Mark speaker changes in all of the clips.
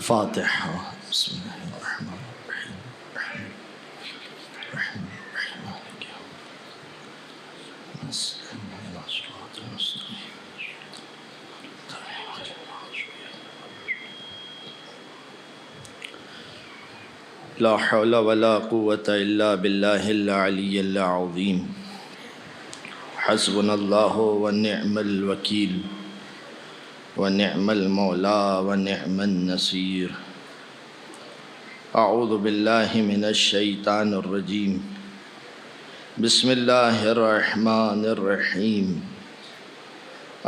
Speaker 1: فاتحہ بسم اللہ الرحمن الرحیم الرحمن الرحیم مالک یوم الدین اهدنا الصراط المستقیم لا حول ولا قوة الا باللہ العلی العظیم حسبنا اللہ ونعم الوکیل ونعم المولا ونعم النصیر اعوذ باللہ من الشیطان الرجیم بسم اللہ الرحمن الرحیم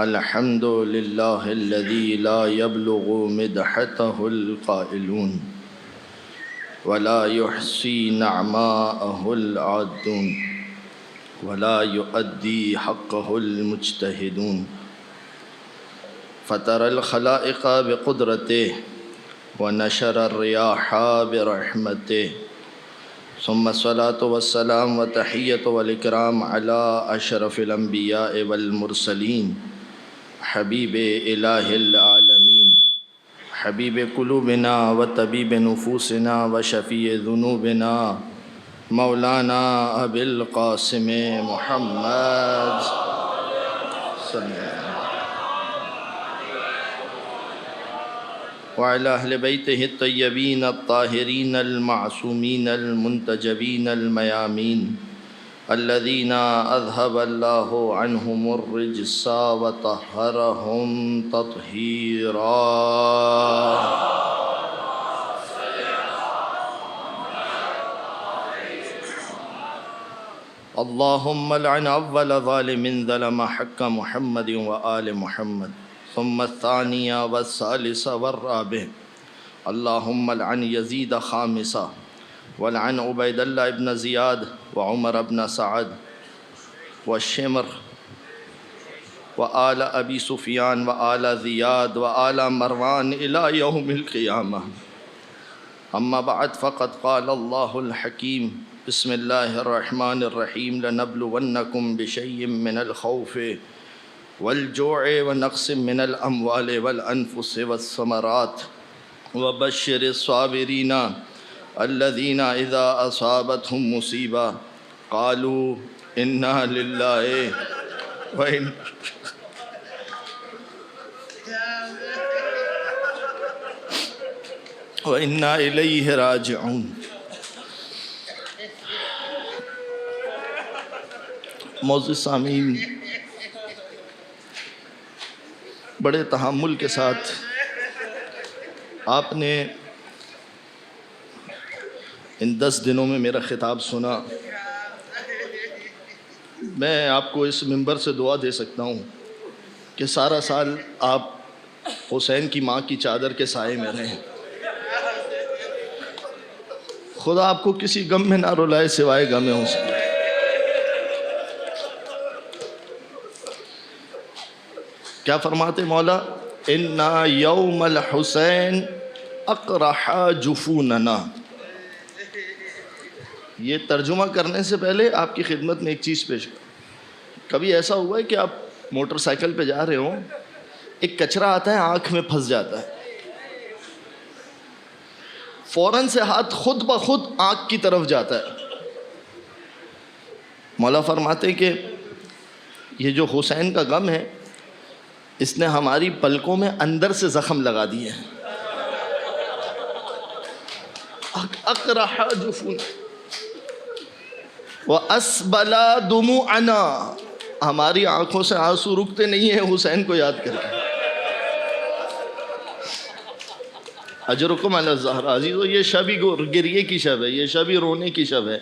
Speaker 1: الحمد للہ الذی لا يبلغ مدحته القائلون ولا يحصي نعماءه العادون ولا يؤدي حقه المجتهدون فطر الخلائق بقدرته ونشر الرياح برحمته ثم الصلاة والسلام وتحية والإكرام على أشرف الأنبياء والمرسلين حبيب إله العالمين حبيب قلوبنا وطبيب نفوسنا وشفيع ذنوبنا مولانا أبي القاسم محمد صلى الله عليه وعلى أهل بيته الطيبين الطاهرين المعصومين المنتجبين الميامين الذين أذهب الله عنهم الرجس وطهرهم تطهيرا اللهم لعن أول ظالم ظلم حق محمد وآل محمد ثم الثانية والثالثة والرابع اللهم لعن يزيد خامسة ولعن عبيد الله بن زياد وعمر بن سعد والشمر وآل أبي سفيان وآل زياد وآل مروان إلى يوم القيامة أما بعد فقد قال الله الحكيم بسم الله الرحمن الرحيم لنبلونكم بشيء من الخوف والجوع ونقص من الأموال والأنفس والثمرات وبشر الصابرين الذين إذا أصابتهم مصيبة قالوا إنا لله وإنا إليه راجعون معزز سامعین، بڑے تحمل کے ساتھ آپ نے ان 10 دنوں میں میرا خطاب سنا۔ میں آپ کو اس منبر سے دعا دے سکتا ہوں کہ سارا سال آپ حسین کی ماں کی چادر کے سائے میں رہیں، خدا آپ کو کسی غم میں نہ رلائے سوائے غم حسین۔ کیا فرماتے مولا؟ اِنَّا يَوْمَ الْحُسَيْنِ اقرح جفوننا۔ یہ ترجمہ کرنے سے پہلے آپ کی خدمت میں ایک چیز پیش کروں۔ کبھی ایسا ہوا ہے کہ آپ موٹر سائیکل پہ جا رہے ہوں، ایک کچرا آتا ہے آنکھ میں پھنس جاتا ہے، فوراً سے ہاتھ خود بخود آنکھ کی طرف جاتا ہے۔ مولا فرماتے ہیں کہ یہ جو حسین کا غم ہے، اس نے ہماری پلکوں میں اندر سے زخم لگا دیے ہیں۔ اقرح جفون واسبل دموعنا، ہماری آنکھوں سے آنسو رکتے نہیں ہیں حسین کو یاد کر کے۔ اجرکم علی الزہرا۔ عزیزو، یہ شب ہی گریے کی شب ہے، یہ شب ہی رونے کی شب ہے،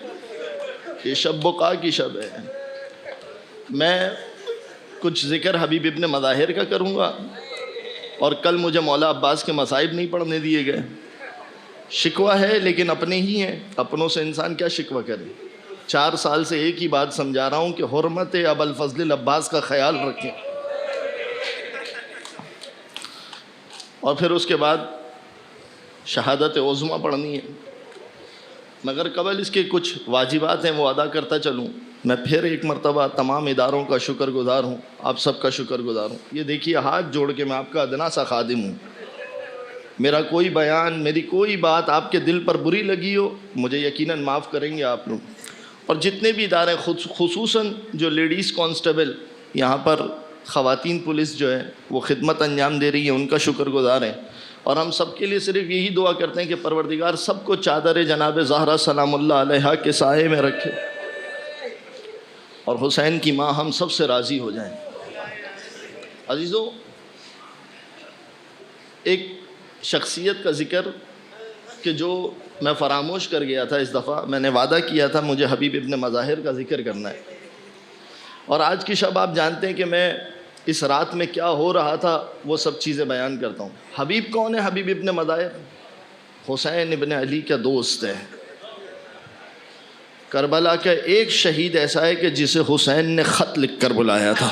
Speaker 1: یہ شب بقا کی شب ہے۔ میں کچھ ذکر حبیب ابن مظاہر کا کروں گا، اور کل مجھے مولا عباس کے مصائب نہیں پڑھنے دیے گئے۔ شکوہ ہے لیکن اپنے ہی ہیں، اپنوں سے انسان کیا شکوہ کرے۔ 4 سال سے ایک ہی بات سمجھا رہا ہوں کہ حرمت ابو الفضل العباس کا خیال رکھیں، اور پھر اس کے بعد شہادت عظمیٰ پڑھنی ہے۔ مگر قبل اس کے کچھ واجبات ہیں، وہ ادا کرتا چلوں۔ میں پھر ایک مرتبہ تمام اداروں کا شکر گزار ہوں، آپ سب کا شکر گزار ہوں۔ یہ دیکھیے، ہاتھ جوڑ کے میں آپ کا ادنا سا خادم ہوں۔ میرا کوئی بیان، میری کوئی بات آپ کے دل پر بری لگی ہو، مجھے یقیناً معاف کریں گے آپ لوگ. اور جتنے بھی ادارے، خصوصاً جو لیڈیز کانسٹیبل یہاں پر خواتین پولیس جو ہے وہ خدمت انجام دے رہی ہے، ان کا شکر گزار ہیں. اور ہم سب کے لیے صرف یہی دعا کرتے ہیں کہ پروردگار سب کو چادر جناب زہرا سلام اللہ علیہا کے سائے میں رکھے، اور حسین کی ماں ہم سب سے راضی ہو جائیں. عزیزو، ایک شخصیت کا ذکر کہ جو میں فراموش کر گیا تھا اس دفعہ، میں نے وعدہ کیا تھا مجھے حبیب ابن مظاہر کا ذکر کرنا ہے. اور آج کی شب آپ جانتے ہیں کہ میں اس رات میں کیا ہو رہا تھا وہ سب چیزیں بیان کرتا ہوں. حبیب کون ہے؟ حبیب ابن مظاہر حسین ابن علی کا دوست ہے. کربلا کا ایک شہید ایسا ہے کہ جسے حسین نے خط لکھ کر بلایا تھا.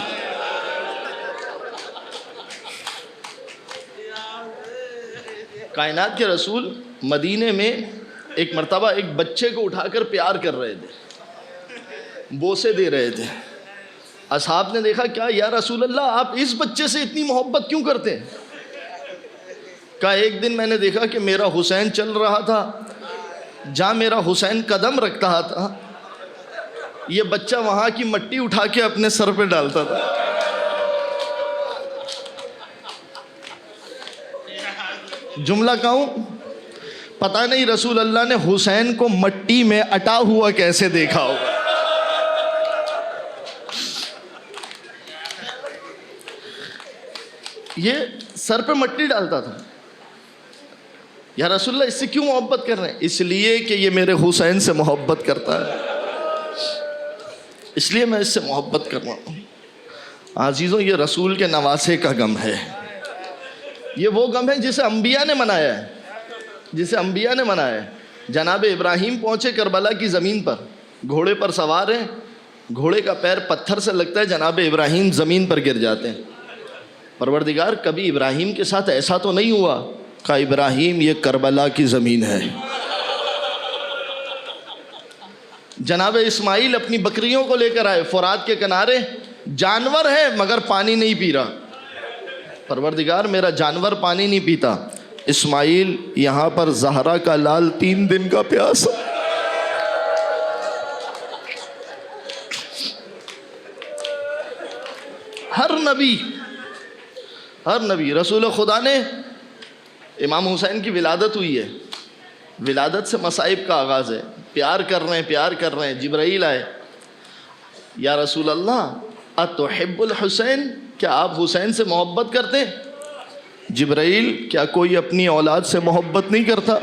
Speaker 1: کائنات کے رسول مدینے میں ایک مرتبہ ایک بچے کو اٹھا کر پیار کر رہے تھے، بوسے دے رہے تھے. اصحاب نے دیکھا، کیا یا رسول اللہ آپ اس بچے سے اتنی محبت کیوں کرتے ہیں؟ کہا ایک دن میں نے دیکھا کہ میرا حسین چل رہا تھا، جہاں میرا حسین قدم رکھتا تھا یہ بچہ وہاں کی مٹی اٹھا کے اپنے سر پہ ڈالتا تھا. جملہ کہوں، پتہ نہیں رسول اللہ نے حسین کو مٹی میں اٹا ہوا کیسے دیکھا ہوگا. یہ سر پہ مٹی ڈالتا تھا. یا رسول اللہ اس سے کیوں محبت کر رہے ہیں؟ اس لیے کہ یہ میرے حسین سے محبت کرتا ہے، اس لیے میں اس سے محبت کر رہا ہوں. عزیزوں، یہ رسول کے نواسے کا غم ہے. یہ وہ غم ہے جسے انبیاء نے منایا ہے، جسے انبیاء نے منایا ہے. جناب ابراہیم پہنچے کربلا کی زمین پر، گھوڑے پر سوار ہیں، گھوڑے کا پیر پتھر سے لگتا ہے، جناب ابراہیم زمین پر گر جاتے ہیں. پروردگار کبھی ابراہیم کے ساتھ ایسا تو نہیں ہوا؟ کہا ابراہیم یہ کربلا کی زمین ہے. جناب اسماعیل اپنی بکریوں کو لے کر آئے فرات کے کنارے، جانور ہے مگر پانی نہیں پی رہا. پروردگار میرا جانور پانی نہیں پیتا. اسماعیل یہاں پر زہرا کا لال 3 دن کا پیاسا. ہر نبی رسول خدا نے، امام حسین کی ولادت ہوئی ہے، ولادت سے مصائب کا آغاز ہے. پیار کر رہے ہیں. جبرائیل آئے، یا رسول اللہ اتحب الحسین، کیا آپ حسین سے محبت کرتے؟ جبرائیل، کیا کوئی اپنی اولاد سے محبت نہیں کرتا؟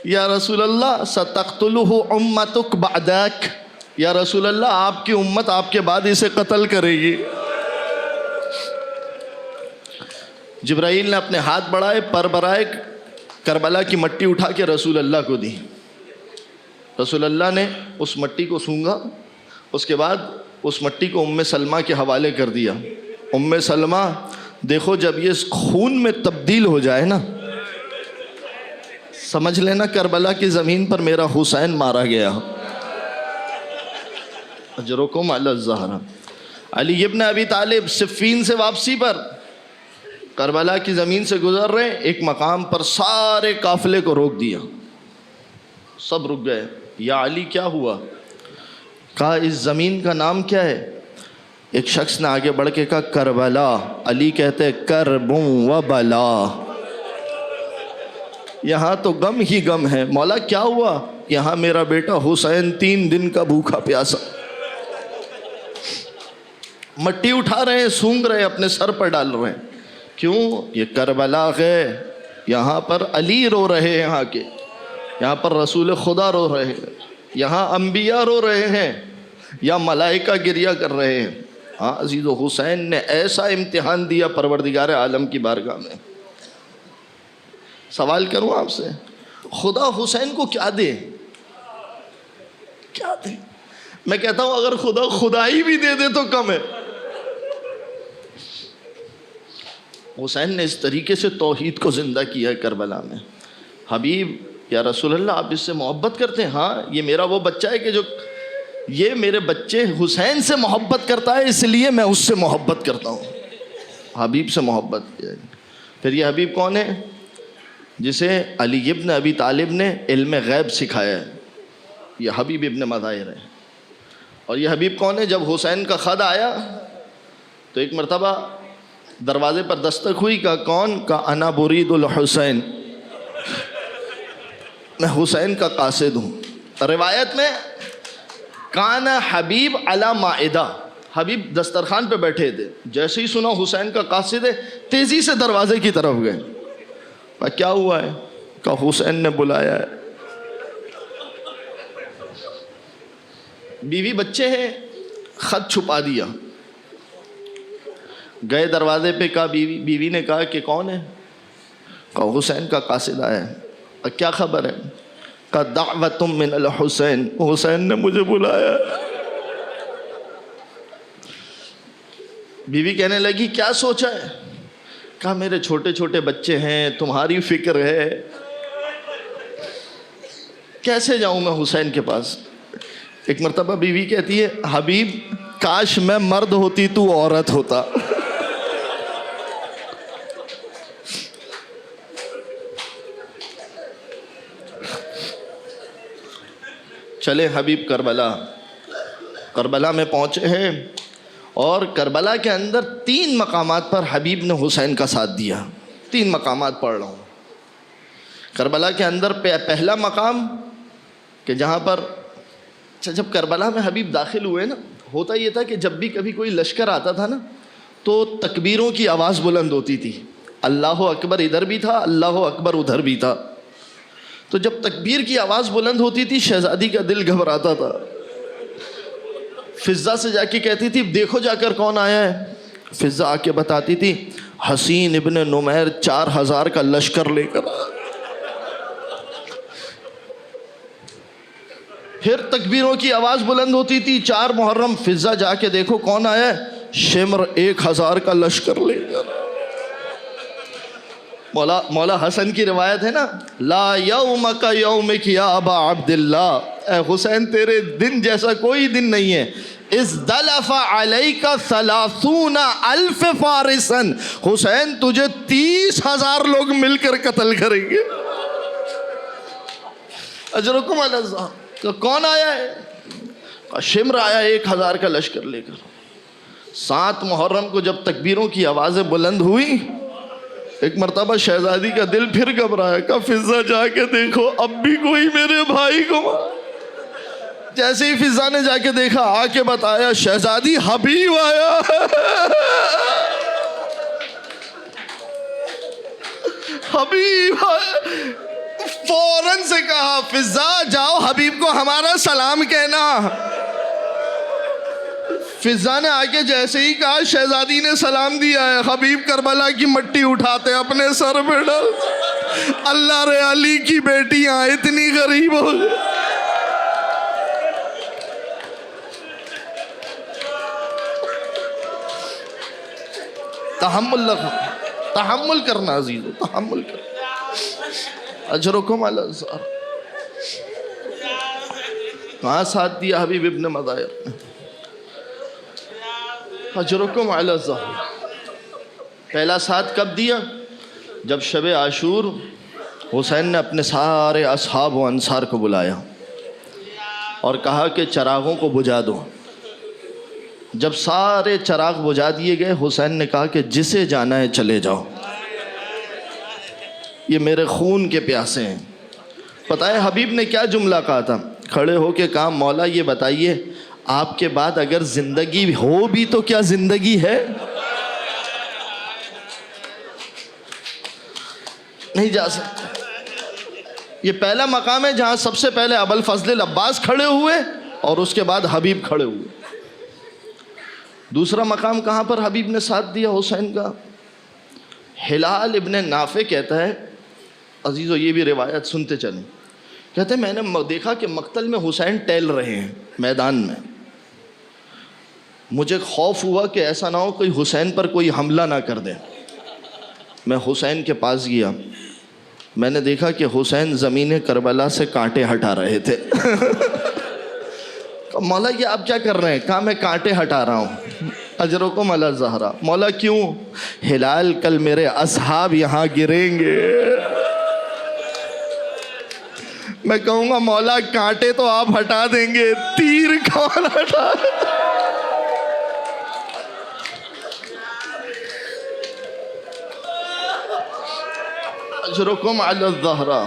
Speaker 1: یا رسول اللہ ستقتلہ امتک بعدک، یا رسول اللہ آپ کی امت آپ کے بعد اسے قتل کرے گی. جبرائیل نے اپنے ہاتھ بڑھائے، پر برائے، کربلا کی مٹی اٹھا کے رسول اللہ کو دی. رسول اللہ نے اس مٹی کو سونگا، اس کے بعد اس مٹی کو ام سلمہ کے حوالے کر دیا. ام سلمہ دیکھو جب یہ خون میں تبدیل ہو جائے نا، سمجھ لینا کربلا کی زمین پر میرا حسین مارا گیا. اجرکم علی الزہرا. علی ابن ابی طالب صفین سے واپسی پر کربلا کی زمین سے گزر رہے، ایک مقام پر سارے قافلے کو روک دیا، سب رک گئے. یا علی کیا ہوا؟ کہا اس زمین کا نام کیا ہے؟ ایک شخص نے آگے بڑھ کے کہا کربلا. علی کہتے کرب و بلا، یہاں تو غم ہی غم ہے. مولا کیا ہوا؟ یہاں میرا بیٹا حسین 3 دن کا بھوکا پیاسا. مٹی اٹھا رہے ہیں، سونگ رہے ہیں، اپنے سر پر ڈال رہے ہیں. کیوں؟ یہ کربلا ہے، یہاں پر علی رو رہے ہیں، یہاں پر رسول خدا رو رہے ہیں، یہاں انبیاء رو رہے ہیں، یا ملائکہ گریہ کر رہے ہیں. ہاں عزیزو، حسین نے ایسا امتحان دیا پروردگار عالم کی بارگاہ میں. سوال کروں آپ سے، خدا حسین کو کیا دے؟ کیا دے؟ میں کہتا ہوں اگر خدا خدائی بھی دے دے تو کم ہے. حسین نے اس طریقے سے توحید کو زندہ کیا ہے کربلا میں. حبیب، یا رسول اللہ آپ اس سے محبت کرتے ہیں؟ ہاں، یہ میرا وہ بچہ ہے کہ جو یہ میرے بچے حسین سے محبت کرتا ہے، اس لیے میں اس سے محبت کرتا ہوں. حبیب سے محبت کیا ہے. پھر یہ حبیب کون ہے؟ جسے علی ابن ابی طالب نے علم غیب سکھایا ہے، یہ حبیب ابن مظاہر ہے۔ اور یہ حبیب کون ہے؟ جب حسین کا خط آیا تو ایک مرتبہ دروازے پر دستک ہوئی، کہا کون؟ کہا انا برید الحسین، میں حسین کا قاصد ہوں۔ روایت میں کان حبیب علی مائدہ، حبیب دسترخوان پہ بیٹھے تھے، جیسے ہی سنا حسین کا قاصد ہے تیزی سے دروازے کی طرف گئے۔ کہا کیا ہوا ہے؟ کہا حسین نے بلایا ہے۔ بیوی بچے ہیں، خط چھپا دیا، گئے دروازے پہ، کہا بیوی نے کہا کہ کون ہے؟ کہا حسین کا قاصد آیا ہے۔ کہا کیا خبر ہے؟ کہا دعوت من الحسین، حسین نے مجھے بلایا ہے۔ بیوی کہنے لگی کیا سوچا ہے؟ کہا میرے چھوٹے چھوٹے بچے ہیں، تمہاری فکر ہے، کیسے جاؤں میں حسین کے پاس؟ ایک مرتبہ بیوی کہتی ہے حبیب کاش میں مرد ہوتی تو عورت ہوتا۔ چلے حبیب کربلا میں پہنچے ہیں، اور کربلا کے اندر 3 مقامات پر حبیب نے حسین کا ساتھ دیا۔ 3 مقامات پڑھ رہا ہوں۔ کربلا کے اندر پہلا مقام کہ جہاں پر جب کربلا میں حبیب داخل ہوئے نا، ہوتا یہ تھا کہ جب بھی کبھی کوئی لشکر آتا تھا نا تو تکبیروں کی آواز بلند ہوتی تھی، اللہ اکبر ادھر بھی تھا، اللہ اکبر ادھر بھی تھا۔ تو جب تکبیر کی آواز بلند ہوتی تھی شہزادی کا دل گھبراتا تھا، فضہ سے جا کے کہتی تھی دیکھو جا کر کون آیا ہے۔ فضہ آ کے بتاتی تھی حسین ابن نمیر 4000 کا لشکر لے کر۔ پھر تکبیروں کی آواز بلند ہوتی تھی، 4 محرم، فضہ جا کے دیکھو کون آیا ہے، شمر 1000 کا لشکر لے کر۔ مولا حسن کی روایت ہے نا، لا یومک یومک یا ابا عبداللہ، اے حسین تیرے دن جیسا کوئی دن نہیں ہے۔ ازدلف علیک 30,000 فارسا، حسین تجھے 30,000 لوگ مل کر قتل کریں گے۔ اجرکم علی اللہ۔ تو کون آیا ہے؟ شمر آیا 1000 کا لشکر لے کر۔ 7 محرم کو جب تکبیروں کی آوازیں بلند ہوئی، ایک مرتبہ شہزادی کا دل پھر گھبرایا، کہ فضہ جا کے دیکھو اب بھی کوئی میرے بھائی کو مار۔ جیسے ہی فضہ نے جا کے دیکھا، آ کے بتایا شہزادی حبیب آیا۔ حبیب آیا۔ فوراً سے کہا فضہ جاؤ حبیب کو ہمارا سلام کہنا۔ فضہ نے آگے جیسے ہی کہا شہزادی نے سلام دیا ہے، حبیب کربلا کی مٹی اٹھاتے اپنے سر پہ ڈال، اللہ رے علی کی بیٹیاں اتنی غریب ہو گئی۔ تحمل کرنا عزیزو، تحمل کرنا۔ اجرکم علی اللہ۔ کہاں ساتھ دیا حبیب ابن مظاہر؟ اجرکم علی اللہ۔ پہلا ساتھ کب دیا؟ جب شب عاشور حسین نے اپنے سارے اصحاب و انصار کو بلایا اور کہا کہ چراغوں کو بجھا دو۔ جب سارے چراغ بجھا دیے گئے، حسین نے کہا کہ جسے جانا ہے چلے جاؤ، یہ میرے خون کے پیاسے ہیں۔ پتہ ہے حبیب نے کیا جملہ کہا تھا؟ کھڑے ہو کے کہا مولا یہ بتائیے آپ کے بعد اگر زندگی ہو بھی تو کیا زندگی ہے؟ نہیں جا سکتے۔ یہ پہلا مقام ہے جہاں سب سے پہلے ابوالفضل العباس کھڑے ہوئے اور اس کے بعد حبیب کھڑے ہوئے۔ دوسرا مقام کہاں پر حبیب نے ساتھ دیا حسین کا؟ ہلال ابن نافع کہتا ہے، عزیزو یہ بھی روایت سنتے چلیں، کہتے ہیں میں نے دیکھا کہ مقتل میں حسین ٹہل رہے ہیں میدان میں، مجھے خوف ہوا کہ ایسا نہ ہو کوئی حسین پر کوئی حملہ نہ کر دے۔ میں حسین کے پاس گیا، میں نے دیکھا کہ حسین زمین کربلا سے کانٹے ہٹا رہے تھے۔ مولا یہ آپ کیا کر رہے ہیں؟ کہا میں کانٹے ہٹا رہا ہوں۔ اجرکم علی الزہرا. مولا کیوں؟ ہلال کل میرے اصحاب یہاں گریں گے. میں کہوں گا مولا کانٹے تو آپ ہٹا دیں گے، تیر کون ہٹا؟ اجرکم علی الزہرا،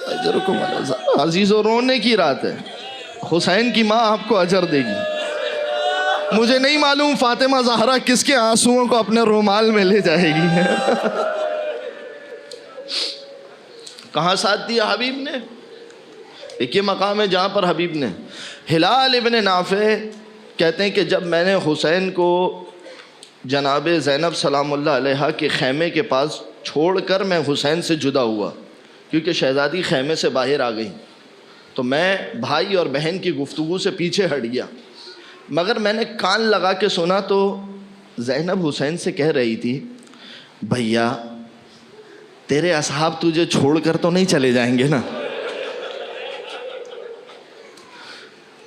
Speaker 1: اجرکم علی الزہرا. عزیزو رونے کی رات ہے. حسین کی ماں آپ کو اجر دے گی. مجھے نہیں معلوم فاطمہ زہرا کس کے آنسوؤں کو اپنے رومال میں لے جائے گی. کہاں ساتھ دیا حبیب نے؟ ایک یہ مقام ہے جہاں پر حبیب نے. ہلال ابن نافع کہتے ہیں کہ جب میں نے حسین کو جناب زینب سلام اللہ علیہا کے خیمے کے پاس چھوڑ کر میں حسین سے جدا ہوا، کیونکہ شہزادی خیمے سے باہر آ گئی، تو میں بھائی اور بہن کی گفتگو سے پیچھے ہٹ گیا. مگر میں نے کان لگا کے سنا تو زینب حسین سے کہہ رہی تھی، بھیا تیرے اصحاب تجھے چھوڑ کر تو نہیں چلے جائیں گے نا؟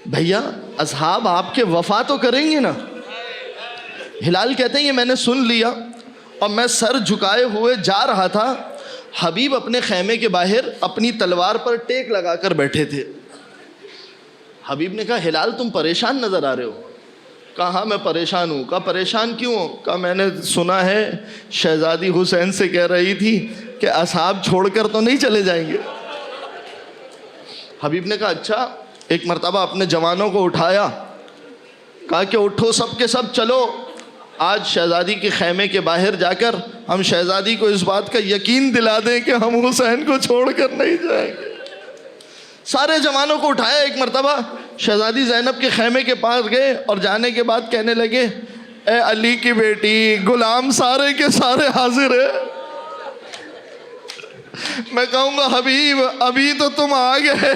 Speaker 1: بھیا اصحاب آپ کے وفا تو کریں گے نا؟ ہلال کہتے ہیں یہ میں نے سن لیا اور میں سر جھکائے ہوئے جا رہا تھا. حبیب اپنے خیمے کے باہر اپنی تلوار پر ٹیک لگا کر بیٹھے تھے. حبیب نے کہا ہلال تم پریشان نظر آ رہے ہو. کہا ہاں میں پریشان ہوں. کہا پریشان کیوں ہو؟ کہا میں نے سنا ہے شہزادی حسین سے کہہ رہی تھی کہ اصحاب چھوڑ کر تو نہیں چلے جائیں گے. حبیب نے کہا اچھا. ایک مرتبہ اپنے جوانوں کو اٹھایا، کہا کہ اٹھو سب کے سب چلو، آج شہزادی کے خیمے کے باہر جا کر ہم شہزادی کو اس بات کا یقین دلا دیں کہ ہم حسین کو چھوڑ کر نہیں جائیں گے. سارے جوانوں کو اٹھایا. ایک مرتبہ شہزادی زینب کے خیمے کے پاس گئے اور جانے کے بعد کہنے لگے، اے علی کی بیٹی، غلام سارے کے سارے حاضر ہیں. میں کہوں گا حبیب ابھی تو تم آ گئے،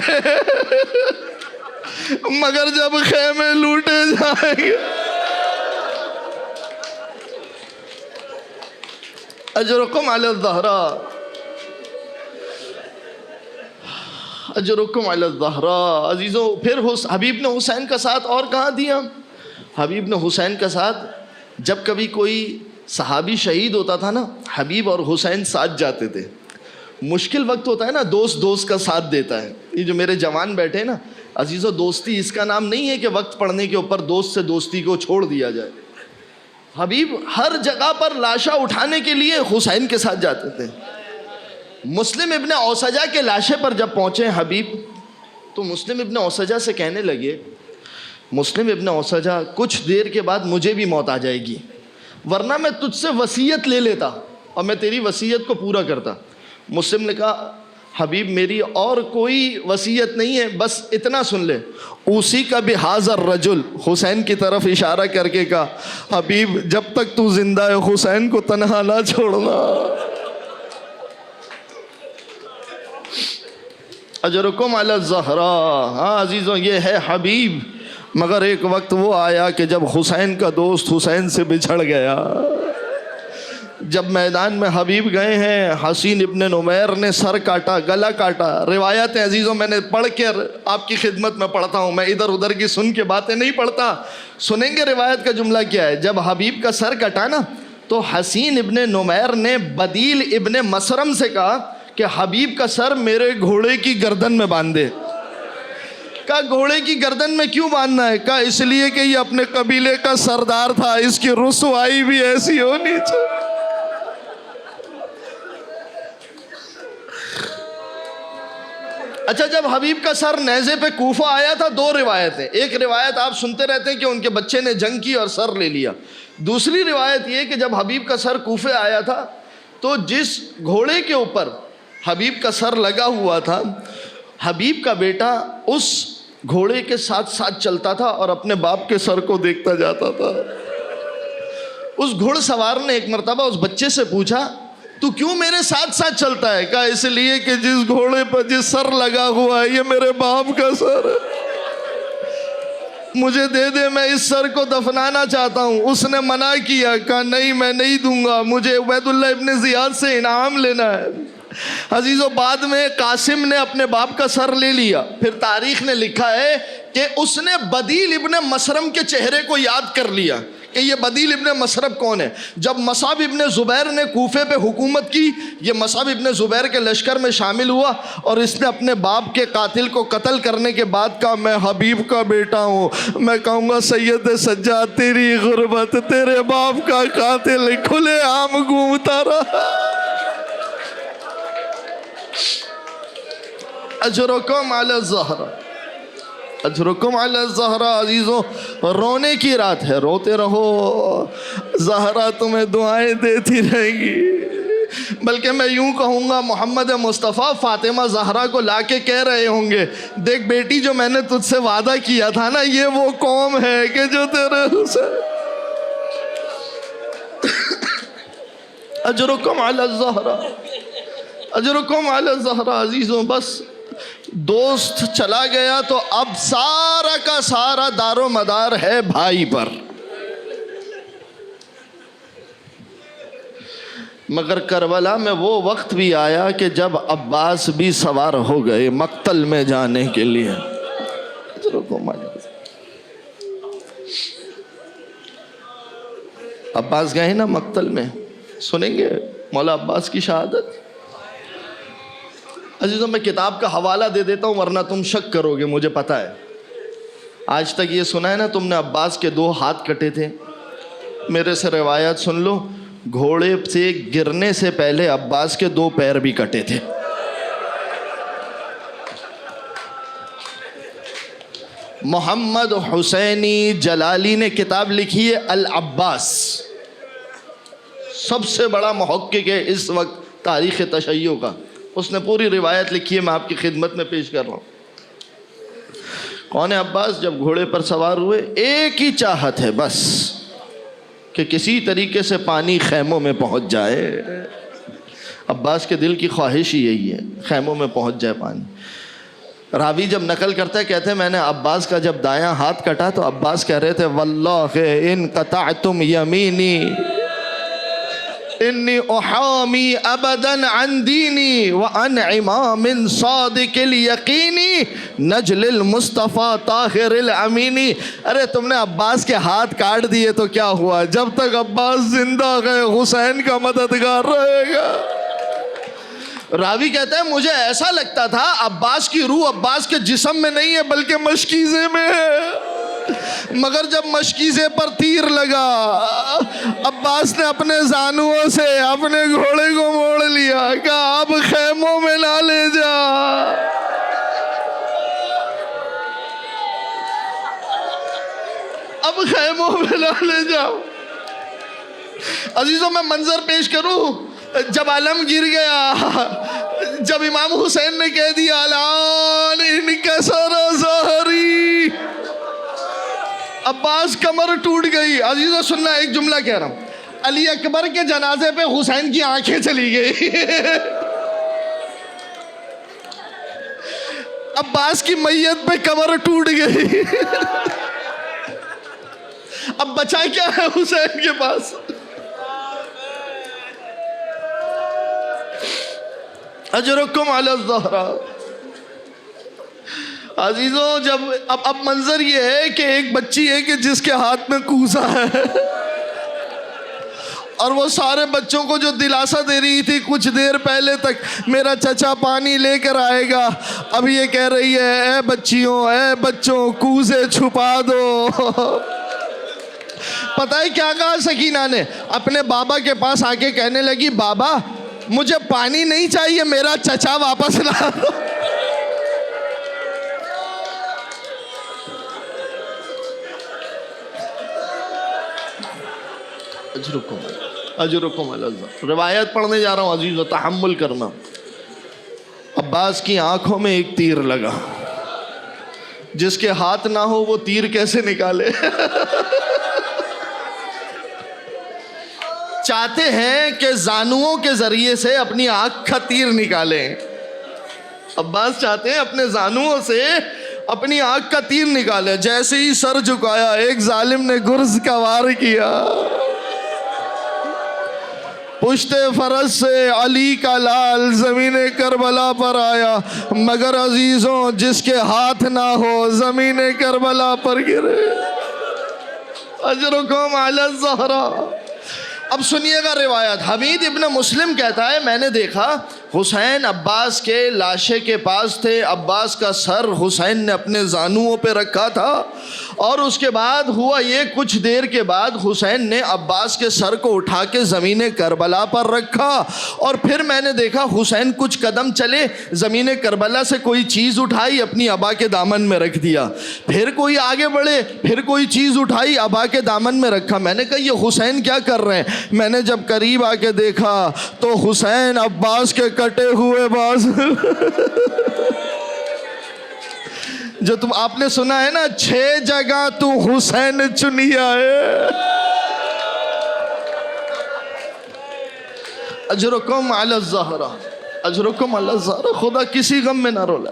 Speaker 1: مگر جب خیمے لوٹے جائیں گے. اجرکم علی الزہرا، اجرکم علی الزہرا. عزیزو پھر حبیب نے حسین کا ساتھ اور کہاں دیا؟ حبیب نے حسین کا ساتھ جب کبھی کوئی صحابی شہید ہوتا تھا نا، حبیب اور حسین ساتھ جاتے تھے. مشکل وقت ہوتا ہے نا، دوست دوست کا ساتھ دیتا ہے. یہ جو میرے جوان بیٹھے نا عزیزو، دوستی اس کا نام نہیں ہے کہ وقت پڑنے کے اوپر دوست سے دوستی کو چھوڑ دیا جائے. حبیب ہر جگہ پر لاشا اٹھانے کے لیے حسین کے ساتھ جاتے تھے. مسلم ابن اوسجہ کے لاشے پر جب پہنچے حبیب تو مسلم ابن اوسجہ سے کہنے لگے، مسلم ابن اوسجہ کچھ دیر کے بعد مجھے بھی موت آ جائے گی، ورنہ میں تجھ سے وصیت لے لیتا اور میں تیری وصیت کو پورا کرتا. مسلم نے کہا حبیب میری اور کوئی وصیت نہیں ہے، بس اتنا سن لے. اسی کا بھی حاضر رجل، حسین کی طرف اشارہ کر کے کہا، حبیب جب تک تو زندہ ہے حسین کو تنہا نہ چھوڑنا. اجرکم علی الزہرا. ہاں عزیزوں یہ ہے حبیب. مگر ایک وقت وہ آیا کہ جب حسین کا دوست حسین سے بچھڑ گیا. جب میدان میں حبیب گئے ہیں، حسین ابن نمیر نے سر کاٹا، گلا کاٹا. روایت عزیزوں میں نے پڑھ کر آپ کی خدمت میں پڑھتا ہوں، میں ادھر ادھر کی سن کے باتیں نہیں پڑھتا. سنیں گے روایت کا جملہ کیا ہے. جب حبیب کا سر کٹا نا تو حسین ابن نمیر نے بدیل ابن مسرم سے کہا کہ حبیب کا سر میرے گھوڑے کی گردن میں باندھ دے. کہا گھوڑے کی گردن میں کیوں باندھنا ہے؟ کہا اس لیے کہ یہ اپنے قبیلے کا سردار تھا، اس کی رسوائی بھی ایسی ہونی چاہیے. اچھا جب حبیب کا سر نیزے پہ کوفہ آیا تھا، دو روایت ہیں. ایک روایت آپ سنتے رہتے ہیں کہ ان کے بچے نے جنگ کی اور سر لے لیا. دوسری روایت یہ کہ جب حبیب کا سر کوفے آیا تھا تو جس گھوڑے کے اوپر حبیب کا سر لگا ہوا تھا، حبیب کا بیٹا اس گھوڑے کے ساتھ ساتھ چلتا تھا اور اپنے باپ کے سر کو دیکھتا جاتا تھا. اس گھوڑ سوار نے ایک مرتبہ اس بچے سے پوچھا، تو کیوں میرے ساتھ ساتھ چلتا ہے؟ کہا اس لیے کہ جس گھوڑے پر جس سر لگا ہوا ہے یہ میرے باپ کا سر ہے، مجھے دے دے، میں اس سر کو دفنانا چاہتا ہوں. اس نے منع کیا، کہا نہیں میں نہیں دوں گا، مجھے عبید اللہ ابن زیاد سے انعام لینا ہے. عزیزو بعد میں قاسم نے اپنے باپ کا سر لے لیا. پھر تاریخ نے لکھا ہے کہ اس نے بدیل ابن مسرم کے چہرے کو یاد کر لیا کہ یہ بدیل ابن مسرب کون ہے. جب مصعب ابن زبیر نے کوفے پہ حکومت کی، یہ مصعب ابن زبیر کے لشکر میں شامل ہوا اور اس نے اپنے باپ کے قاتل کو قتل کرنے کے بعد کہا میں حبیب کا بیٹا ہوں، میں کہوں گا سید سجاد تیری غربت، تیرے باپ کا قاتل کھلے عام گھومتا رہا. اجرکم علی الزہرا، اجرکم علی الزہرا. عزیزوں رونے کی رات ہے، روتے رہو، زہرا تمہیں دعائیں دیتی رہے گی. بلکہ میں یوں کہوں گا محمد مصطفیٰ فاطمہ زہرا کو لا کے کہہ رہے ہوں گے دیکھ بیٹی جو میں نے تجھ سے وعدہ کیا تھا نا، یہ وہ قوم ہے کہ جو تیرے حسین. اجرکم علی الزہرا، اجرکم علی الزہرا. عزیزوں بس دوست چلا گیا تو اب سارا کا سارا دار و مدار ہے بھائی پر. مگر کربلا میں وہ وقت بھی آیا کہ جب عباس بھی سوار ہو گئے مقتل میں جانے کے لیے. عباس گئے نا مقتل میں، سنیں گے مولا عباس کی شہادت. عزیزوں میں کتاب کا حوالہ دے دیتا ہوں ورنہ تم شک کرو گے، مجھے پتہ ہے. آج تک یہ سنا ہے نا تم نے عباس کے 2 ہاتھ کٹے تھے. میرے سے روایت سن لو، گھوڑے سے گرنے سے پہلے عباس کے 2 پیر بھی کٹے تھے. محمد حسینی جلالی نے کتاب لکھی ہے العباس، سب سے بڑا محقق ہے اس وقت تاریخ تشیع کا. اس نے پوری روایت لکھی ہے، میں آپ کی خدمت میں پیش کر رہا ہوں. کون ہے عباس؟ جب گھوڑے پر سوار ہوئے ایک ہی چاہت ہے بس کہ کسی طریقے سے پانی خیموں میں پہنچ جائے. عباس کے دل کی خواہش ہی یہی ہے، خیموں میں پہنچ جائے پانی. راوی جب نقل کرتا ہے کہتے ہیں میں نے عباس کا جب دایاں ہاتھ کٹا تو عباس کہہ رہے تھے واللہ ان قطعتم یمینی انی احامی ابدا عن دینی وعن امام صادق الیقینی نجل المصطفیٰ طاہر الامینی. ارے تم نے عباس کے ہاتھ کاٹ دیے تو کیا ہوا، جب تک عباس زندہ ہے حسین کا مددگار رہے گا. راوی کہتا ہے مجھے ایسا لگتا تھا عباس کی روح عباس کے جسم میں نہیں ہے بلکہ مشکیزے میں ہے. مگر جب مشکیزے پر تیر لگا عباس نے اپنے زانوؤں سے اپنے گھوڑے کو موڑ لیا، کہا اب خیموں میں نہ لے جا. اب خیموں میں نہ لے جاؤ. عزیزوں میں منظر پیش کروں، جب علم گر گیا، جب امام حسین نے کہہ دیا الان انکسر ظہری، عباس کمر ٹوٹ گئی. عزیزوں سننا، ایک جملہ کہہ رہا ہوں، علی اکبر کے جنازے پہ حسین کی آنکھیں چلی گئی. عباس کی میت پہ کمر ٹوٹ گئی. اب بچا کیا ہے حسین کے پاس؟ اجرکم علی الزہرا. عزیزوں جب اب منظر یہ ہے کہ ایک بچی ہے کہ جس کے ہاتھ میں کوزہ ہے اور وہ سارے بچوں کو جو دلاسا دے رہی تھی کچھ دیر پہلے تک میرا چچا پانی لے کر آئے گا، اب یہ کہہ رہی ہے اے بچیوں اے بچوں کوزے چھپا دو. پتہ ہے کیا کہا سکینہ نے؟ اپنے بابا کے پاس آ کے کہنے لگی بابا مجھے پانی نہیں چاہیے، میرا چچا واپس لا دو. اجرکم علی الزہرا. روایت پڑھنے جا رہا ہوں عزیز و تحمل کرنا. عباس کی آنکھوں میں ایک تیر لگا، جس کے ہاتھ نہ ہو وہ تیر کیسے نکالے؟ چاہتے ہیں کہ زانوؤں کے ذریعے سے اپنی آنکھ کا تیر نکالیں. عباس چاہتے ہیں اپنے زانوؤں سے اپنی آنکھ کا تیر نکالے. جیسے ہی سر جھکایا ایک ظالم نے گرز کا وار کیا، پشت فرس سے علی کا لال زمین کربلا پر آیا، مگر عزیزوں جس کے ہاتھ نہ ہو زمین کربلا پر گرے. اجرکم علی الزہرا. اب سنیے گا روایت. حمید ابن مسلم کہتا ہے میں نے دیکھا حسین عباس کے لاشے کے پاس تھے. عباس کا سر حسین نے اپنے زانوؤں پہ رکھا تھا اور اس کے بعد ہوا یہ کچھ دیر کے بعد حسین نے عباس کے سر کو اٹھا کے زمین کربلا پر رکھا اور پھر میں نے دیکھا حسین کچھ قدم چلے زمین کربلا سے کوئی چیز اٹھائی اپنی ابا کے دامن میں رکھ دیا. پھر کوئی آگے بڑھے پھر کوئی چیز اٹھائی ابا کے دامن میں رکھا. میں نے کہا یہ حسین کیا کر رہے ہیں؟ میں نے جب قریب آ کے دیکھا تو حسین عباس کے کٹے ہوئے باز جو تم آپ نے سنا ہے نا 6 جگہ تو حسین چنیا ہے. اجرکم علی الزہرا اجرکم علی الزہرا. خدا کسی غم میں نہ رولا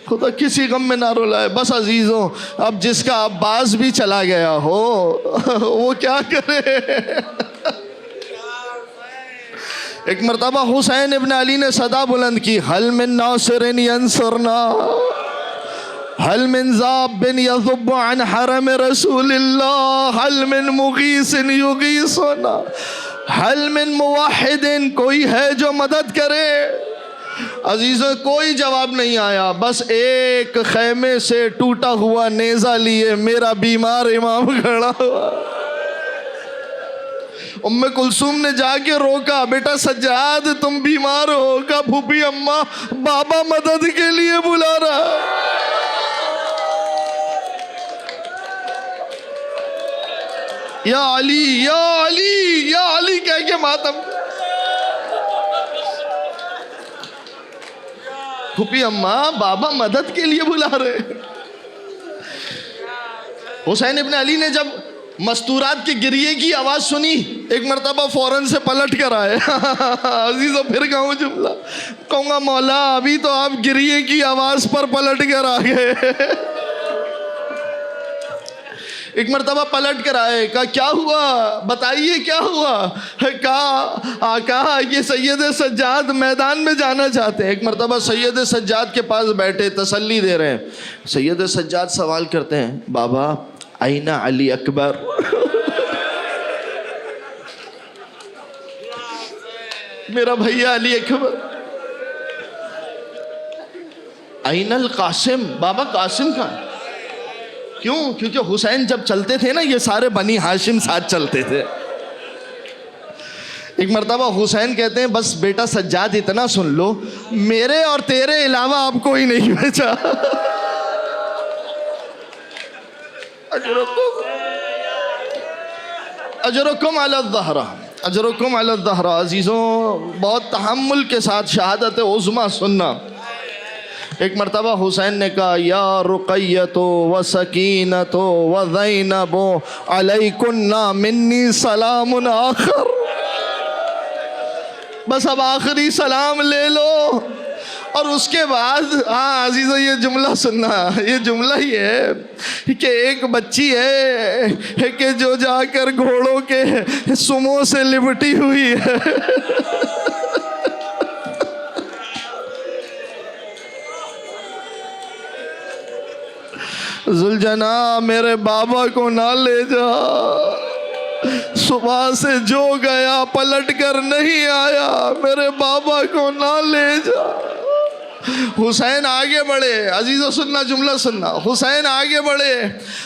Speaker 1: خدا کسی غم میں نہ رولائے. بس عزیزوں اب جس کا عباس بھی چلا گیا ہو وہ کیا کرے. ایک مرتبہ حسین ابن علی نے صدا بلند کی حل من ناصر ینصرنا حل من ذاب یذب عن حرم رسول اللہ حل من مغیث یغیثنا حل من موحد. کوئی ہے جو مدد کرے؟ عزیزوں کوئی جواب نہیں آیا. بس ایک خیمے سے ٹوٹا ہوا نیزہ لیے میرا بیمار امام کھڑا ہوا. ام کلثوم نے جا کے روکا بیٹا سجاد تم بیمار ہو. کہا پھوپھی اماں بابا مدد کے لیے بلا رہا. یا علی یا علی یا علی کہہ کے ماتم. پھوپھی اماں بابا مدد کے لیے بلا رہے. حسین ابن علی نے جب مستورات کے گریے کی آواز سنی ایک مرتبہ فوراً سے پلٹ کر آئے. عزیزو پھر کہوں جملہ کہوں گا مولا ابھی تو آپ گریے کی آواز پر پلٹ کر آ گئے. ایک مرتبہ پلٹ کر آئے. کہا کیا ہوا بتائیے کیا ہوا؟ کہا آقا یہ سید سجاد میدان میں جانا چاہتے ہیں. ایک مرتبہ سید سجاد کے پاس بیٹھے تسلی دے رہے ہیں. سید سجاد سوال کرتے ہیں بابا این علی اکبر؟ میرا بھیا علی اکبر. این القاسم؟ بابا قاسم کہاں؟ کیوں؟ کیونکہ حسین جب چلتے تھے نا یہ سارے بنی ہاشم ساتھ چلتے تھے. ایک مرتبہ حسین کہتے ہیں بس بیٹا سجاد اتنا سن لو میرے اور تیرے علاوہ آپ کوئی نہیں بچا. اجرکم علی الظہرا اجرکم علی الظہرا. عزیزوں بہت تحمل کے ساتھ شہادت عظمیٰ سننا. ایک مرتبہ حسین نے کہا یا رقیۃ و سکینۃ و زینب علیکن منی سلام آخر. بس اب آخری سلام لے لو. اور اس کے بعد عزیزو یہ جملہ سننا. یہ جملہ ہی ہے کہ ایک بچی ہے کہ جو جا کر گھوڑوں کے سموں سے لپٹی ہوئی ہے. ذوالجناح میرے بابا کو نہ لے جا. صبح سے جو گیا پلٹ کر نہیں آیا. میرے بابا کو نہ لے جا. حسین آگے بڑھے. عزیزو سننا جملہ سننا. حسین آگے بڑھے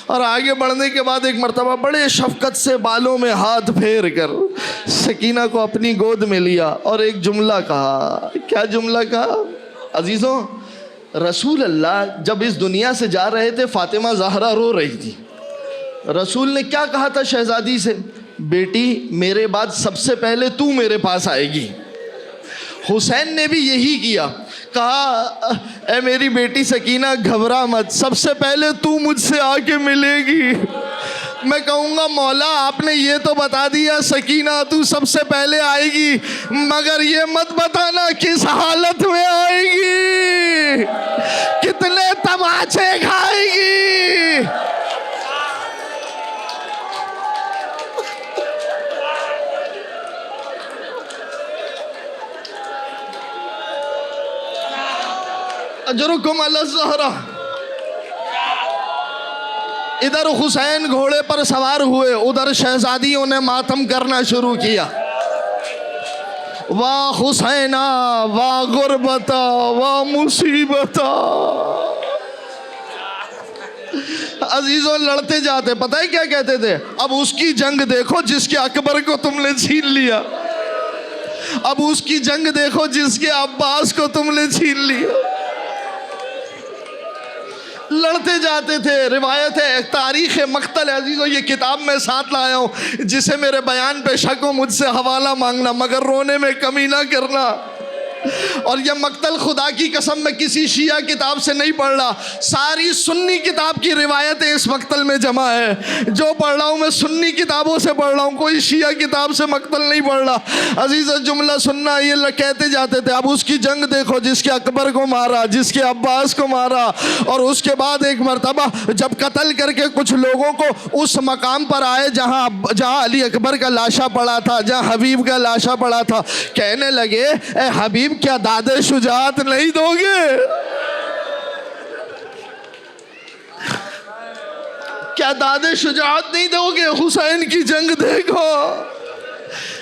Speaker 1: اور آگے بڑھنے کے بعد ایک مرتبہ بڑے شفقت سے بالوں میں ہاتھ پھیر کر سکینہ کو اپنی گود میں لیا اور ایک جملہ کہا. کیا جملہ کہا عزیزو؟ رسول اللہ جب اس دنیا سے جا رہے تھے فاطمہ زہرا رو رہی تھی. رسول نے کیا کہا تھا شہزادی سے؟ بیٹی میرے بعد سب سے پہلے تو میرے پاس آئے گی. حسین نے بھی یہی کیا. کہا اے میری بیٹی سکینہ گھبرا مت سب سے پہلے تو مجھ سے آ کے ملے گی. میں کہوں گا مولا آپ نے یہ تو بتا دیا سکینہ تو سب سے پہلے آئے گی مگر یہ مت بتانا کس حالت میں آئے گی کتنے تماچے کھائے گی. اجرکم علی الزہرا. ادھر حسین گھوڑے پر سوار ہوئے، ادھر شہزادیوں نے ماتم کرنا شروع کیا. واہ حسینہ واہ غربتا واہ مصیبتا. عزیزوں لڑتے جاتے، پتہ ہے کیا کہتے تھے؟ اب اس کی جنگ دیکھو جس کے اکبر کو تم نے چھین لیا، اب اس کی جنگ دیکھو جس کے عباس کو تم نے چھین لیا. لڑتے جاتے تھے. روایت ہے تاریخ مقتل، عزیزوں یہ کتاب میں ساتھ لایا ہوں، جسے میرے بیان پہ شک ہو مجھ سے حوالہ مانگنا، مگر رونے میں کمی نہ کرنا. اور یہ مقتل خدا کی قسم میں کسی شیعہ کتاب سے نہیں پڑھ رہا، ساری سنی کتاب کی روایتیں اس مقتل میں جمع ہے. جو پڑھ رہا ہوں میں سنی کتابوں سے پڑھ رہا ہوں، کوئی شیعہ کتاب سے مقتل نہیں پڑھ رہا. عزیز جملہ سننا، یہ کہتے جاتے تھے اب اس کی جنگ دیکھو جس کے اکبر کو مارا، جس کے عباس کو مارا. اور اس کے بعد ایک مرتبہ جب قتل کر کے کچھ لوگوں کو اس مقام پر آئے جہاں علی اکبر کا لاشا پڑا تھا، جہاں حبیب کا لاشا پڑا تھا، کہنے لگے اے حبیب کیا داد شجاعت نہیں دو گے؟ کیا داد شجاعت نہیں دو گے؟ حسین کی جنگ دیکھو.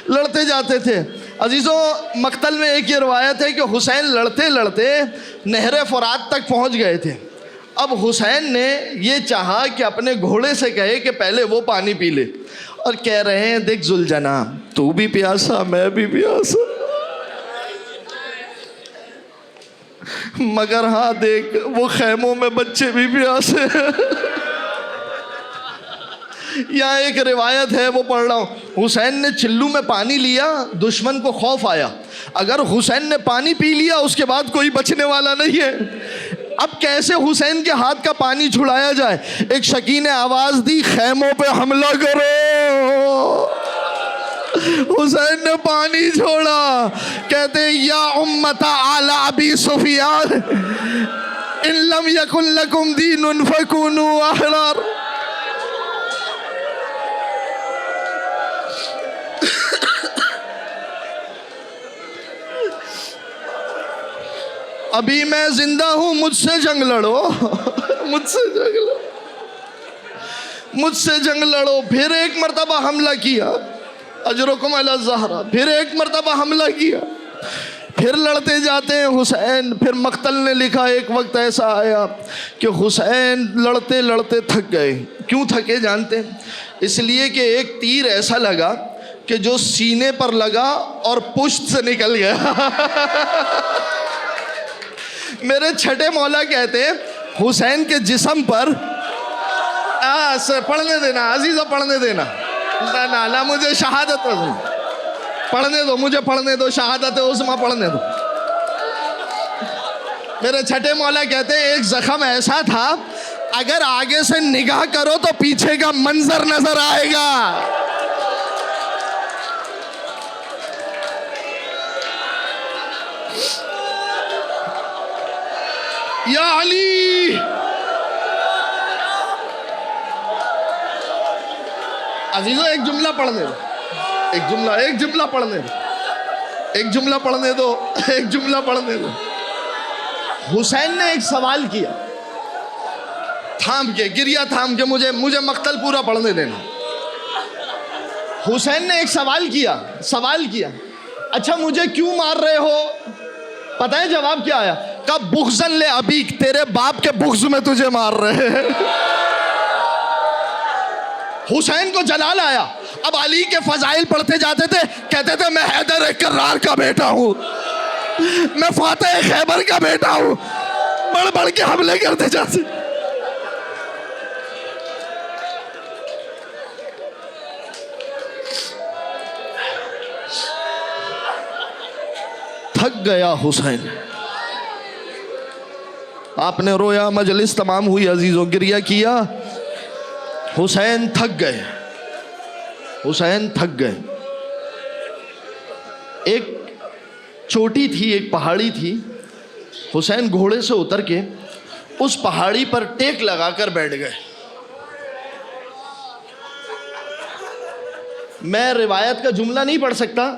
Speaker 1: لڑتے جاتے تھے. عزیزوں مقتل میں ایک یہ روایت ہے کہ حسین لڑتے لڑتے نہر فرات تک پہنچ گئے تھے. اب حسین نے یہ چاہا کہ اپنے گھوڑے سے کہے کہ پہلے وہ پانی پی لے، اور کہہ رہے ہیں دیکھ ذوالجناح تو بھی پیاسا میں بھی پیاسا، مگر ہاں دیکھ وہ خیموں میں بچے بھی پیاسے. یہاں ایک روایت ہے وہ پڑھ رہا ہوں، حسین نے چلو میں پانی لیا، دشمن کو خوف آیا، اگر حسین نے پانی پی لیا اس کے بعد کوئی بچنے والا نہیں ہے. اب کیسے حسین کے ہاتھ کا پانی چھڑایا جائے؟ ایک شکی نے آواز دی خیموں پہ حملہ کرو. حسین نے پانی چھوڑا. کہتے یا امت آل ابی سفیان ان لم یکن لکم دین فکونوا احرار. ابھی میں زندہ ہوں، مجھ سے جنگ لڑو، مجھ سے جنگ لڑو، مجھ سے جنگ لڑو. پھر ایک مرتبہ حملہ کیا، اجرکم علی الزہرا، پھر ایک مرتبہ حملہ کیا. پھر لڑتے جاتے ہیں حسین. پھر مقتل نے لکھا ایک وقت ایسا آیا کہ حسین لڑتے لڑتے تھک گئے. کیوں تھکے جانتے ہیں؟ اس لیے کہ ایک تیر ایسا لگا کہ جو سینے پر لگا اور پشت سے نکل گیا. میرے چھٹے مولا کہتے ہیں حسین کے جسم پر پڑھنے دینا عزیزہ، پڑھنے دینا نا مجھے شہادت پڑھنے دو، مجھے پڑھنے دو، شہادت عظمیٰ پڑھنے دو. میرے چھٹے مولا کہتے ہیں ایک زخم ایسا تھا اگر آگے سے نگاہ کرو تو پیچھے کا منظر نظر آئے گا. یا علی عزیزو ایک جملہ پڑھنے دو، ایک جملہ پڑھنے دو، ایک جملہ پڑھنے دو، ایک جملہ پڑھنے دو. حسین نے ایک سوال کیا، تھام کے گریہ تھام کے، مجھے مقتل پورا پڑھنے دینا. حسین نے ایک سوال کیا اچھا مجھے کیوں مار رہے ہو؟ پتہ ہے جواب کیا آیا؟ کب بغضن لے ابیک، تیرے باپ کے بغض میں تجھے مار رہے ہیں. حسین کو جلال آیا. اب علی کے فضائل پڑھتے جاتے تھے، کہتے تھے میں حیدر کرار کا بیٹا ہوں، میں فاتح خیبر کا بیٹا ہوں. بڑھ بڑھ کے حملے کرتے جاتے. تھک گیا حسین. آپ نے رویا، مجلس تمام ہوئی عزیزوں، گریہ کیا. حسین تھک گئے. ایک چوٹی تھی، ایک پہاڑی تھی. حسین گھوڑے سے اتر کے اس پہاڑی پر ٹیک لگا کر بیٹھ گئے. میں روایت کا جملہ نہیں پڑھ سکتا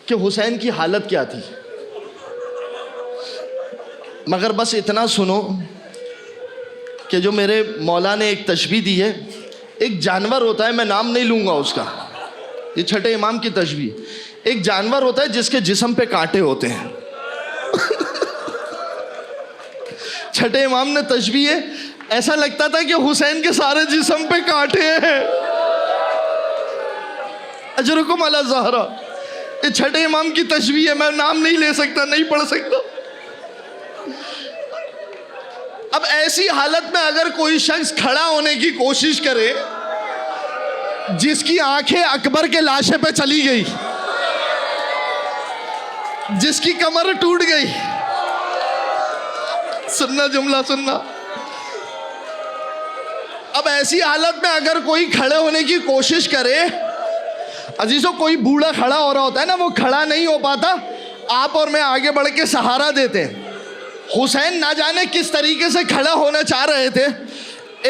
Speaker 1: کہ حسین کی حالت کیا تھی، مگر بس اتنا سنو کہ جو میرے مولا نے ایک تشبیہ دی ہے، ایک جانور ہوتا ہے، میں نام نہیں لوں گا اس کا، یہ چھٹے امام کی تشبیہ، ایک جانور ہوتا ہے جس کے جسم پہ کانٹے ہوتے ہیں. چھٹے امام نے تشبیہ ہے، ایسا لگتا تھا کہ حسین کے سارے جسم پہ کانٹے ہیں. اجرکم علی زہرا، یہ چھٹے امام کی تشبیہ ہے، میں نام نہیں لے سکتا، نہیں پڑھ سکتا. اب ایسی حالت میں اگر کوئی شخص کھڑا ہونے کی کوشش کرے، جس کی آنکھیں اکبر کے لاشے پہ چلی گئی، جس کی کمر ٹوٹ گئی، سننا جملہ سننا، اب ایسی حالت میں اگر کوئی کھڑے ہونے کی کوشش کرے، عزیزوں کوئی بوڑھا کھڑا ہو رہا ہوتا ہے نا، وہ کھڑا نہیں ہو پاتا، آپ اور میں آگے بڑھ کے سہارا دیتے ہیں. حسین نہ جانے کس طریقے سے کھڑا ہونا چاہ رہے تھے،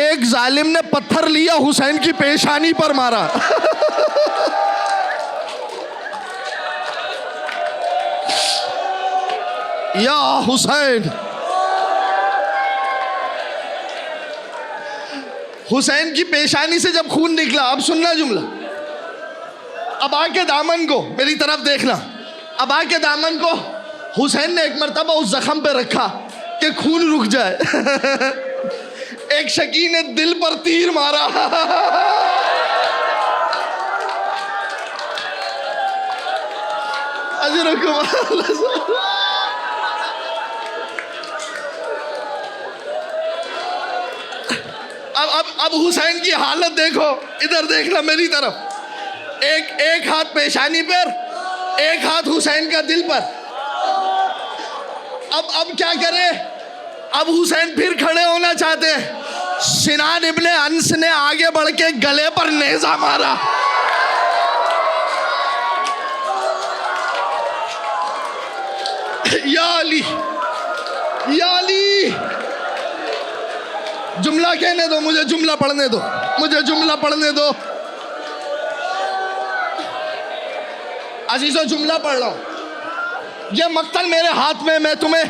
Speaker 1: ایک ظالم نے پتھر لیا حسین کی پیشانی پر مارا. یا حسین، حسین کی پیشانی سے جب خون نکلا، اب سننا جملہ، اب آ کے دامن کو میری طرف دیکھنا، اب آ کے دامن کو حسین نے ایک مرتبہ اس زخم پہ رکھا کہ خون رک جائے. ایک شکی نے دل پر تیر مارا. اب حسین کی حالت دیکھو، ادھر دیکھنا میری طرف، ایک ہاتھ پیشانی پر، ایک ہاتھ حسین کا دل پر. اب کیا کرے؟ اب حسین پھر کھڑے ہونا چاہتے ہیں، سنان ابن انس نے آگے بڑھ کے گلے پر نیزہ مارا. یا علی، یا علی. جملہ کہنے دو مجھے، جملہ پڑھنے دو مجھے، جملہ پڑھنے دو. عزیزو جملہ پڑھ رہا ہوں، یہ مقتل میرے ہاتھ میں، میں تمہیں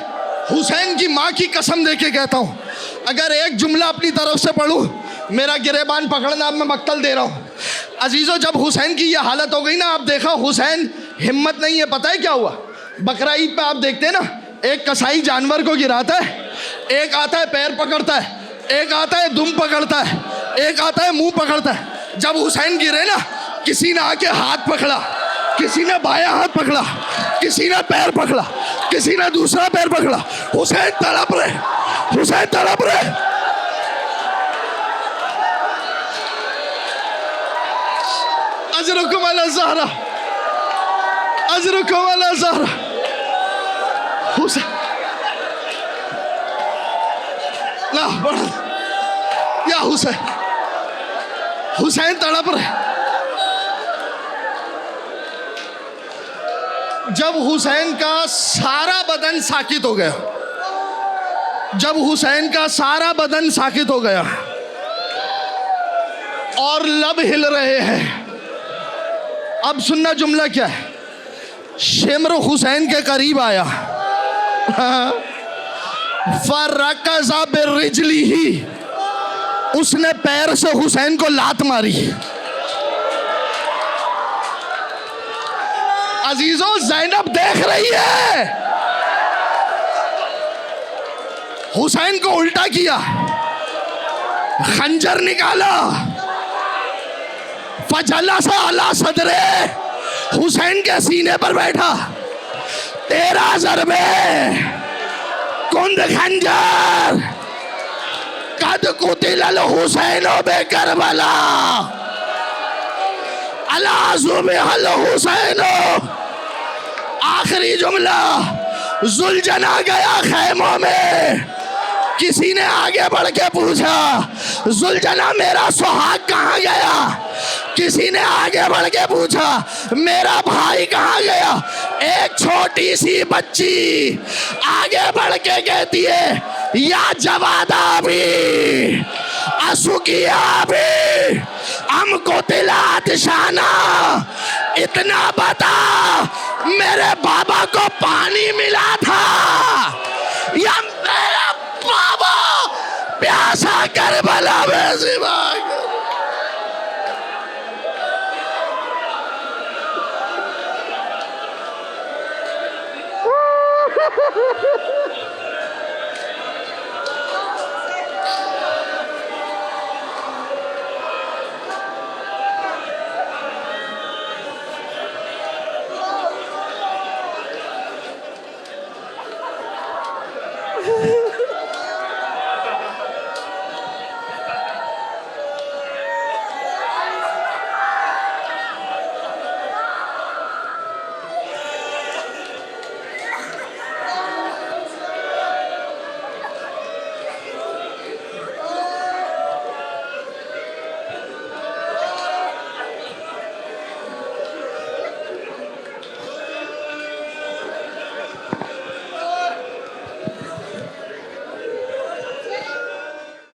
Speaker 1: حسین کی ماں کی قسم دے کے کہتا ہوں، اگر ایک جملہ اپنی طرف سے پڑھوں میرا گریبان پکڑنا، اب میں مقتل دے رہا ہوں. عزیزو جب حسین کی یہ حالت ہو گئی نا، آپ دیکھا حسین ہمت نہیں ہے. پتہ ہے کیا ہوا؟ بقرہ عید پہ آپ دیکھتے ہیں نا، ایک کسائی جانور کو گراتا ہے، ایک آتا ہے پیر پکڑتا ہے، ایک آتا ہے دم پکڑتا ہے، ایک آتا ہے منہ پکڑتا ہے. جب حسین گرے نا، کسی نے آ کے ہاتھ پکڑا، کسی نے بایاں ہاتھ پکڑا، کسی نے پیر پکڑا، کسی نے دوسرا پیر پکڑا. حسین تڑپ رہے، حسین تڑپ رہے. اجرکم علی زہرا، اجرکم علی زہرا. حسین لا بڑھ، یا حسین، حسین تڑپ رہے. جب حسین کا سارا بدن ساکت ہو گیا، جب حسین کا سارا بدن ساکت ہو گیا اور لب ہل رہے ہیں، اب سننا جملہ کیا ہے. شمر حسین کے قریب آیا، فَرَكَزَ بِالرِّجْلِهِ، اس نے پیر سے حسین کو لات ماری. عزیزوں زینب دیکھ رہی ہے، حسین کو الٹا کیا، خنجر نکالا، فجلس علی صدرے، حسین کے سینے پر بیٹھا. 13 ضربے، کند خنجر، قد قتل الحسین بکربلا، العظمہ الحسین. آخری جملہ، ذوالجنا گیا خیموں میں. کسی نے آگے بڑھ کے پوچھا، ذوالجنا میرا سہاگ کہاں گیا؟ کسی نے آگے بڑھ کے پوچھا، میرا بھائی کہاں گیا؟ ایک چھوٹی سی بچی آگے بڑھ کے کہتی ہے، یا جوادہ بھی، اسکیا بھی، ہم کو تلات شانہ، اتنا بتا میرے بابا کو پانی ملا تھا یا میرا بابا پیار سا کربلا میں ذبح کر.